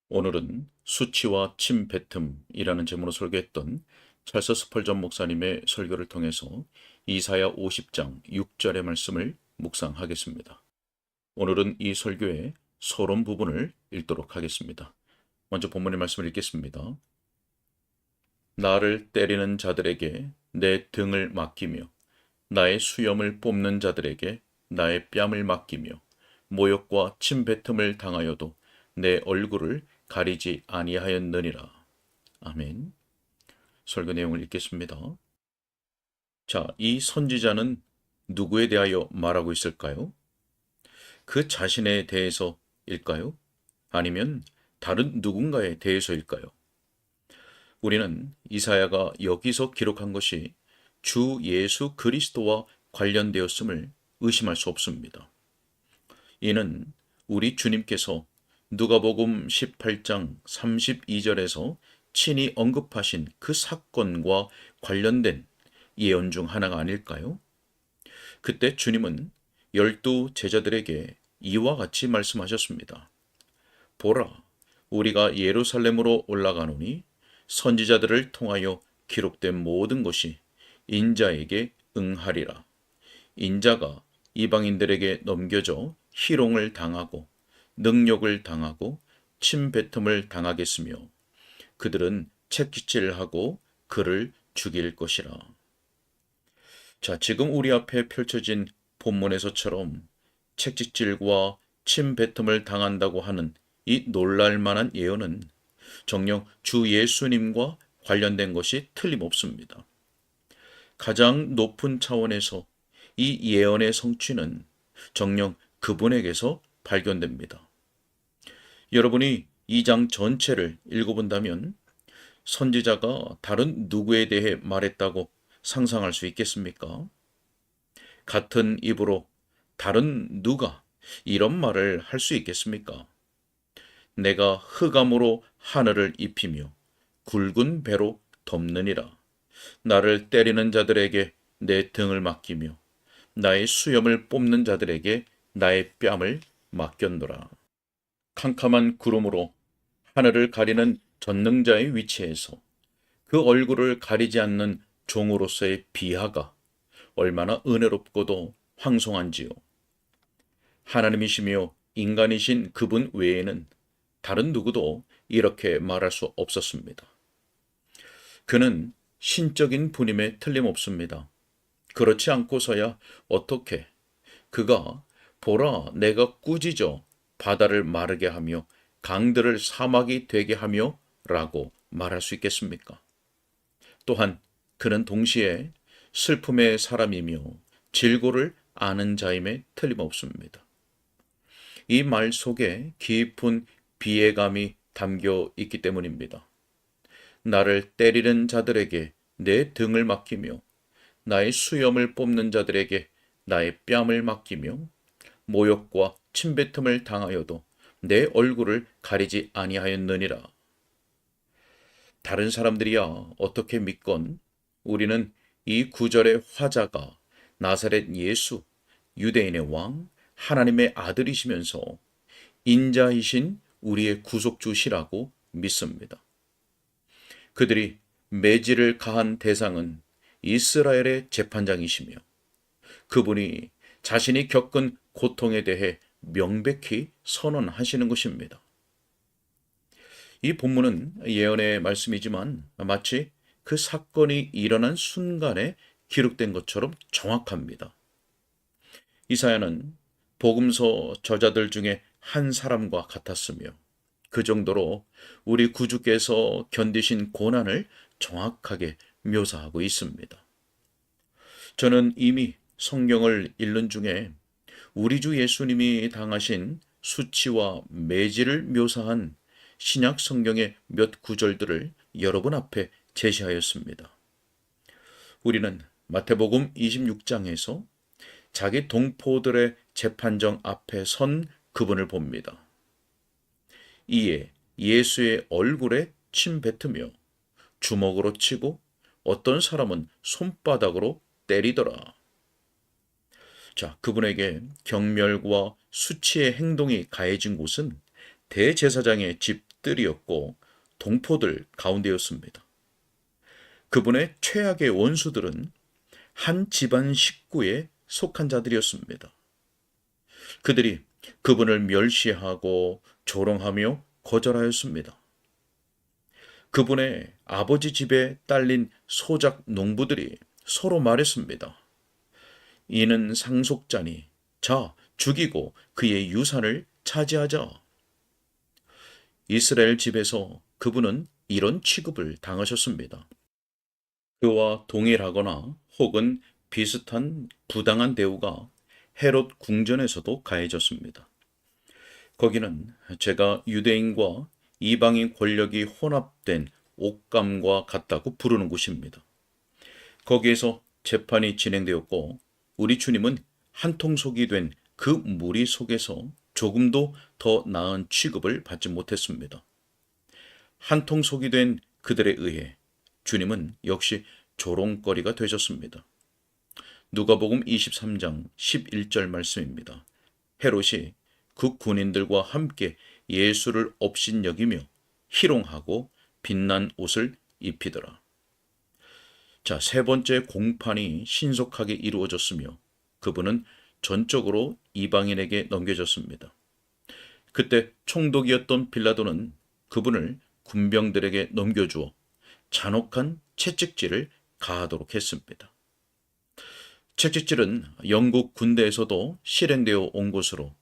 오늘은 수치와 침뱉음이라는 제목으로 설교했던 찰스 스펄전 목사님의 설교를 통해서 이사야 50장 6절의 말씀을 묵상하겠습니다. 오늘은 이 설교의 서론 부분을 읽도록 하겠습니다. 먼저 본문의 말씀을 읽겠습니다. 나를 때리는 자들에게 내 등을 맡기며 나의 수염을 뽑는 자들에게 나의 뺨을 맡기며 모욕과 침뱉음을 당하여도 내 얼굴을 가리지 아니하였느니라. 아멘. 설교 내용을 읽겠습니다. 자, 이 선지자는 누구에 대하여 말하고 있을까요? 그 자신에 대해서일까요? 아니면 다른 누군가에 대해서일까요? 우리는 이사야가 여기서 기록한 것이 주 예수 그리스도와 관련되었음을 의심할 수 없습니다. 이는 우리 주님께서 누가복음 18장 32절에서 친히 언급하신 그 사건과 관련된 예언 중 하나가 아닐까요? 그때 주님은 12 제자들에게 이와 같이 말씀하셨습니다. 보라, 우리가 예루살렘으로 올라가노니 선지자들을 통하여 기록된 모든 것이 인자에게 응하리라. 인자가 이방인들에게 넘겨져 희롱을 당하고 능욕을 당하고 침뱉음을 당하겠으며 그들은 채찍질을 하고 그를 죽일 것이라. 자, 지금 우리 앞에 펼쳐진 본문에서처럼 채찍질과 침뱉음을 당한다고 하는 이 놀랄만한 예언은 정녕 주 예수님과 관련된 것이 틀림없습니다. 가장 높은 차원에서 이 예언의 성취는 정녕 그분에게서 발견됩니다. 여러분이 이 장 전체를 읽어본다면 선지자가 다른 누구에 대해 말했다고 상상할 수 있겠습니까? 같은 입으로 다른 누가 이런 말을 할 수 있겠습니까? 내가 흑암으로 하늘을 입히며 굵은 배로 덮느니라. 나를 때리는 자들에게 내 등을 맡기며 나의 수염을 뽑는 자들에게 나의 뺨을 맡겼노라. 캄캄한 구름으로 하늘을 가리는 전능자의 위치에서 그 얼굴을 가리지 않는 종으로서의 비하가 얼마나 은혜롭고도 황송한지요. 하나님이시며 인간이신 그분 외에는 다른 누구도 이렇게 말할 수 없었습니다. 그는 신적인 분임에 틀림없습니다. 그렇지 않고서야 어떻게 그가 보라 내가 꾸짖어 바다를 마르게 하며 강들을 사막이 되게 하며 라고 말할 수 있겠습니까? 또한 그는 동시에 슬픔의 사람이며 질고를 아는 자임에 틀림없습니다. 이 말 속에 깊은 비애감이 담겨 있기 때문입니다. 나를 때리는 자들에게 내 등을 맡기며 나의 수염을 뽑는 자들에게 나의 뺨을 맡기며 모욕과 침뱉음을 당하여도 내 얼굴을 가리지 아니하였느니라. 다른 사람들이야 어떻게 믿건 우리는 이 구절의 화자가 나사렛 예수, 유대인의 왕, 하나님의 아들이시면서 인자이신 우리의 구속주시라고 믿습니다. 그들이 매질을 가한 대상은 이스라엘의 재판장이시며 그분이 자신이 겪은 고통에 대해 명백히 선언하시는 것입니다. 이 본문은 예언의 말씀이지만 마치 그 사건이 일어난 순간에 기록된 것처럼 정확합니다. 이사야는 복음서 저자들 중에 한 사람과 같았으며 그 정도로 우리 구주께서 견디신 고난을 정확하게 묘사하고 있습니다. 저는 이미 성경을 읽는 중에 우리 주 예수님이 당하신 수치와 매질을 묘사한 신약 성경의 몇 구절들을 여러분 앞에 제시하였습니다. 우리는 마태복음 26장에서 자기 동포들의 재판정 앞에 선 그분을 봅니다. 이에 예수의 얼굴에 침 뱉으며 주먹으로 치고 어떤 사람은 손바닥으로 때리더라. 자, 그분에게 경멸과 수치의 행동이 가해진 곳은 대제사장의 집 집들이었고 동포들 가운데였습니다. 그분의 최악의 원수들은 한 집안 식구에 속한 자들이었습니다. 그들이 그분을 멸시하고 조롱하며 거절하였습니다. 그분의 아버지 집에 딸린 소작 농부들이 서로 말했습니다. 이는 상속자니, 자, 죽이고 그의 유산을 차지하자. 이스라엘 집에서 그분은 이런 취급을 당하셨습니다. 그와 동일하거나 혹은 비슷한 부당한 대우가 헤롯 궁전에서도 가해졌습니다. 거기는 제가 유대인과 이방인 권력이 혼합된 옥감과 같다고 부르는 곳입니다. 거기에서 재판이 진행되었고 우리 주님은 한통속이 된 그 무리 속에서 조금도 더 나은 취급을 받지 못했습니다. 한통속이 된 그들에 의해 주님은 역시 조롱거리가 되셨습니다. 누가복음 23장 11절 말씀입니다. 헤롯이 그 군인들과 함께 예수를 업신여기며 희롱하고 빛난 옷을 입히더라. 자, 세 번째 공판이 신속하게 이루어졌으며 그분은 전적으로 이방인에게 넘겨졌습니다. 그때 총독이었던 빌라도는 그분을 군병들에게 넘겨주어 잔혹한 채찍질을 가하도록 했습니다. 채찍질은 영국 군대에서도 실행되어 온 것으로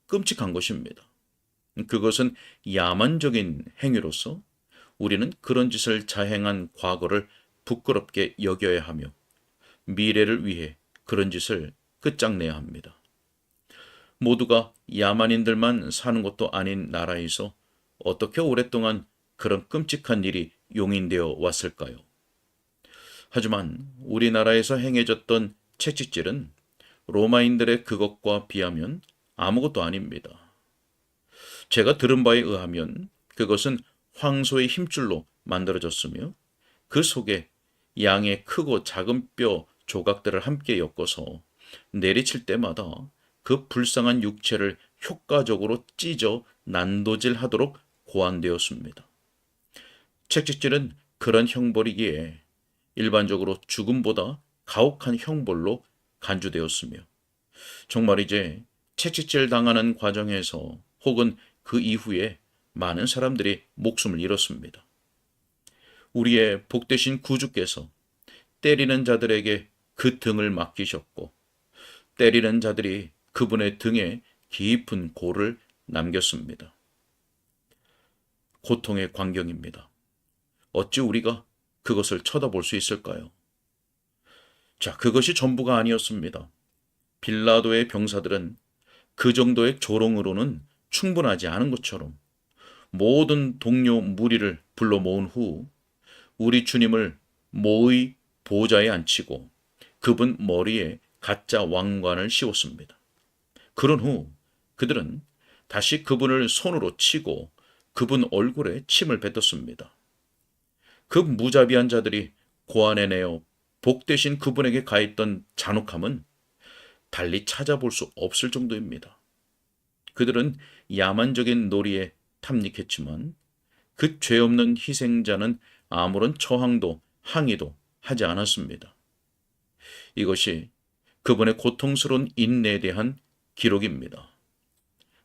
끔찍한 것입니다. 그것은 야만적인 행위로서 우리는 그런 짓을 자행한 과거를 부끄럽게 여겨야 하며 미래를 위해 그런 짓을 끝장내야 합니다. 모두가 야만인들만 사는 것도 아닌 나라에서 어떻게 오랫동안 그런 끔찍한 일이 용인되어 왔을까요? 하지만 우리나라에서 행해졌던 채찍질은 로마인들의 그것과 비하면 아무것도 아닙니다. 제가 들은 바에 의하면 그것은 황소의 힘줄로 만들어졌으며 그 속에 양의 크고 작은 뼈 조각들을 함께 엮어서 내리칠 때마다 그 불쌍한 육체를 효과적으로 찢어 난도질하도록 고안되었습니다. 채찍질은 그런 형벌이기에 일반적으로 죽음보다 가혹한 형벌로 간주되었으며 정말 이제 채찍질 당하는 과정에서 혹은 그 이후에 많은 사람들이 목숨을 잃었습니다. 우리의 복되신 구주께서 때리는 자들에게 그 등을 맡기셨고 때리는 자들이 그분의 등에 깊은 골을 남겼습니다. 고통의 광경입니다. 어찌 우리가 그것을 쳐다볼 수 있을까요? 자, 그것이 전부가 아니었습니다. 빌라도의 병사들은 그 정도의 조롱으로는 충분하지 않은 것처럼 모든 동료 무리를 불러 모은 후 우리 주님을 모의 보좌에 앉히고 그분 머리에 가짜 왕관을 씌웠습니다. 그런 후 그들은 다시 그분을 손으로 치고 그분 얼굴에 침을 뱉었습니다. 그 무자비한 자들이 고안해 내어 복되신 그분에게 가했던 잔혹함은 달리 찾아볼 수 없을 정도입니다. 그들은 야만적인 놀이에 탐닉했지만 그 죄 없는 희생자는 아무런 저항도 항의도 하지 않았습니다. 이것이 그분의 고통스러운 인내에 대한 기록입니다.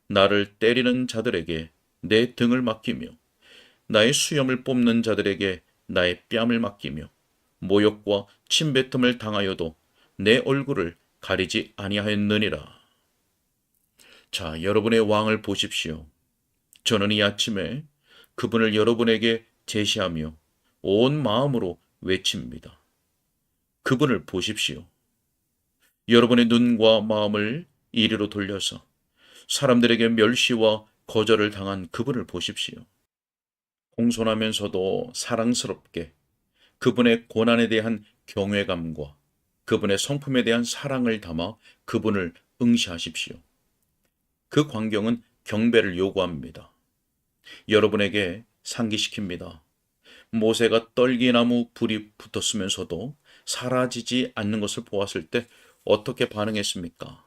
나를 때리는 자들에게 내 등을 맡기며 나의 수염을 뽑는 자들에게 나의 뺨을 맡기며 모욕과 침뱉음을 당하여도 내 얼굴을 가리지 아니하였느니라. 자, 여러분의 왕을 보십시오. 저는 이 아침에 그분을 여러분에게 제시하며 온 마음으로 외칩니다. 그분을 보십시오. 여러분의 눈과 마음을 이리로 돌려서 사람들에게 멸시와 거절을 당한 그분을 보십시오. 공손하면서도 사랑스럽게 그분의 고난에 대한 경외감과 그분의 성품에 대한 사랑을 담아 그분을 응시하십시오. 그 광경은 경배를 요구합니다. 여러분에게 상기시킵니다. 모세가 떨기나무 불이 붙었으면서도 사라지지 않는 것을 보았을 때 어떻게 반응했습니까?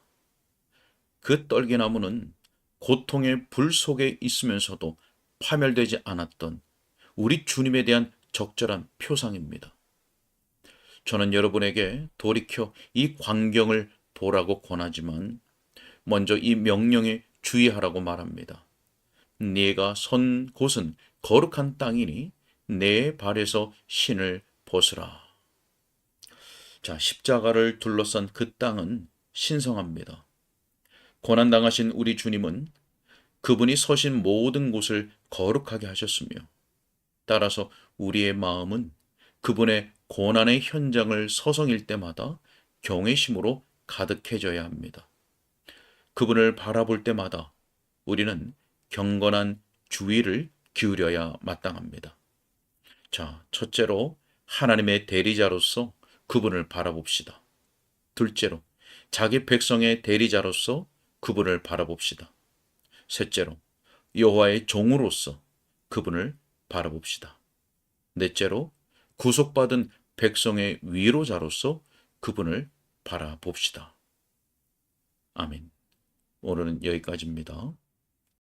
그 떨기나무는 고통의 불 속에 있으면서도 파멸되지 않았던 우리 주님에 대한 적절한 표상입니다. 저는 여러분에게 돌이켜 이 광경을 보라고 권하지만 먼저 이 명령에 주의하라고 말합니다. 네가 선 곳은 거룩한 땅이니 내 발에서 신을 벗으라. 자, 십자가를 둘러싼 그 땅은 신성합니다. 고난당하신 우리 주님은 그분이 서신 모든 곳을 거룩하게 하셨으며, 따라서 우리의 마음은 그분의 고난의 현장을 서성일 때마다 경외심으로 가득해져야 합니다. 그분을 바라볼 때마다 우리는 경건한 주의를 기울여야 마땅합니다. 자, 첫째로 하나님의 대리자로서 그분을 바라봅시다. 둘째로 자기 백성의 대리자로서 그분을 바라봅시다. 셋째로 여호와의 종으로서 그분을 바라봅시다. 넷째로 구속받은 백성의 위로자로서 그분을 바라봅시다. 아멘. 오늘은 여기까지입니다.